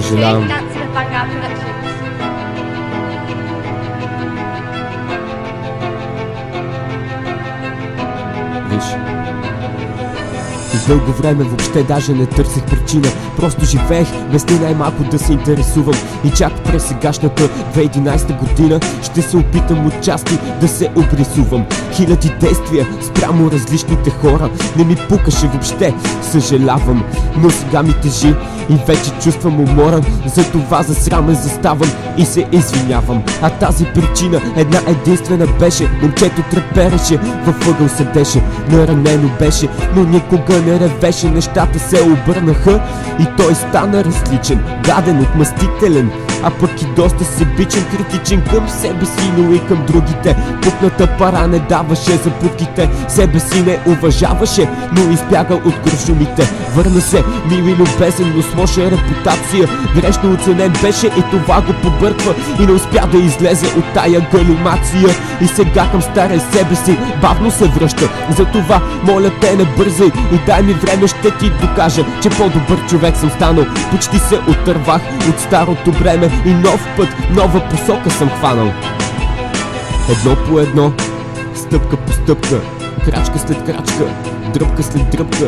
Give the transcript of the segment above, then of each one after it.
съжалявам. Виж, и дълго време въобще даже не търсих причина. Просто живеех без ни най-малко да се интересувам. И чак през сегашната 2011 година ще се опитам отчасти да се обрисувам. Хиляди действия спрямо различните хора не ми пукаше въобще, съжалявам. Но сега ми тежи и вече чувствам умора. Затова засрамен заставам и се извинявам. А тази причина една единствена беше: момчето трепереше, във ъгъл седеше, наранено беше, но никога не ревеше. Нещата се обърнаха и той стана различен, гаден, отмъстителен, а пък и доста себичен, критичен към себе си, но и към другите. Пукната пара не даваше за путките, себе си не уважаваше, но избяга от куршумите. Върна се мил и любезен, но с лоша репутация, грешно оценен беше и това го побърква и не успя да излезе от тая галимация. И сега към стария себе си бавно се връща. Затова моля те, не бързай и дай ми време, ще ти докажа, че по-добър човек съм станал. Почти се отървах от старото бреме и нов път, нова посока съм хванал. Едно по едно, стъпка по стъпка, крачка след крачка, дръпка след дръпка.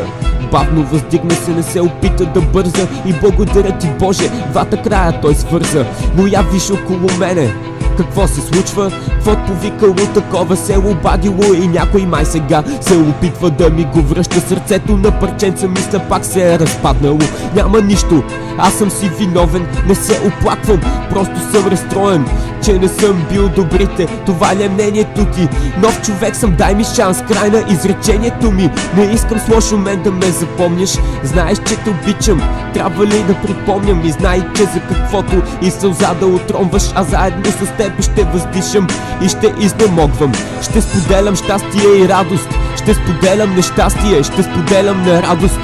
Бавно въздигна се, не се опита да бърза и благодаря ти, Боже, двата края той свърза. Но я виж около мене какво се случва, какво повикало, такова се обадило и някой май сега се опитва да ми го връща. Сърцето на парченца мисля пак се е разпаднало. Няма нищо, аз съм си виновен, не се оплаквам, просто съм разстроен, че не съм бил добрите. Това ли е мнението ти? Нов човек съм, дай ми шанс, край на изречението ми. Не искам с лош момент да ме запомняш. Знаеш, че те обичам, трябва ли да припомням? И знай, че за каквото и сълза да отромваш, а заедно с теб ще въздишам и ще изнемогвам. Ще споделям щастие и радост, ще споделям нещастие, ще споделям нерадост.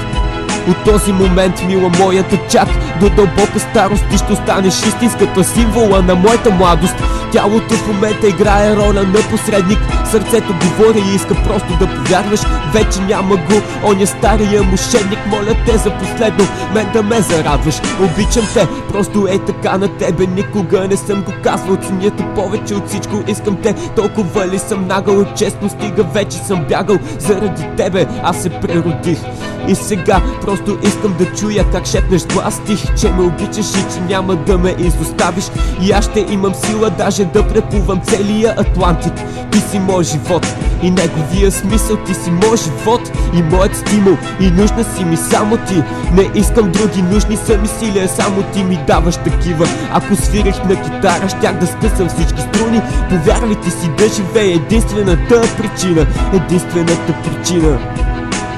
От този момент, мила моята, чак до дълбока старост ти ще останеш истинската символа на моята младост. Тялото в момента играе роля на посредник, сърцето говори и иска просто да повярваш. Вече няма го оня стария мошенник, моля те за последно мен да ме зарадваш. Обичам те, просто ей така на тебе никога не съм го казвал. Ценя те повече от всичко, искам те, толкова ли съм нагъл? Честно стига, вече съм бягал заради тебе, аз се преродих. И сега просто искам да чуя как шепнеш глас стих, че ме обичаш и че няма да ме изоставиш. И аз ще имам сила даже да преплувам целия Атлантик. Ти си мой живот и неговия смисъл, ти си мой живот и моят стимул, и нужна си ми само ти. Не искам други, нужни са ми сили, а само ти ми даваш такива. Ако свирих на китара, щях да скъсам всички струни. Повярвай, ти си да живее, единствената причина, единствената причина.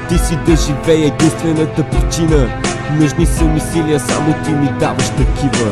Ти си да живее, единствената причина. Нужни са ми сили, а само ти ми даваш такива.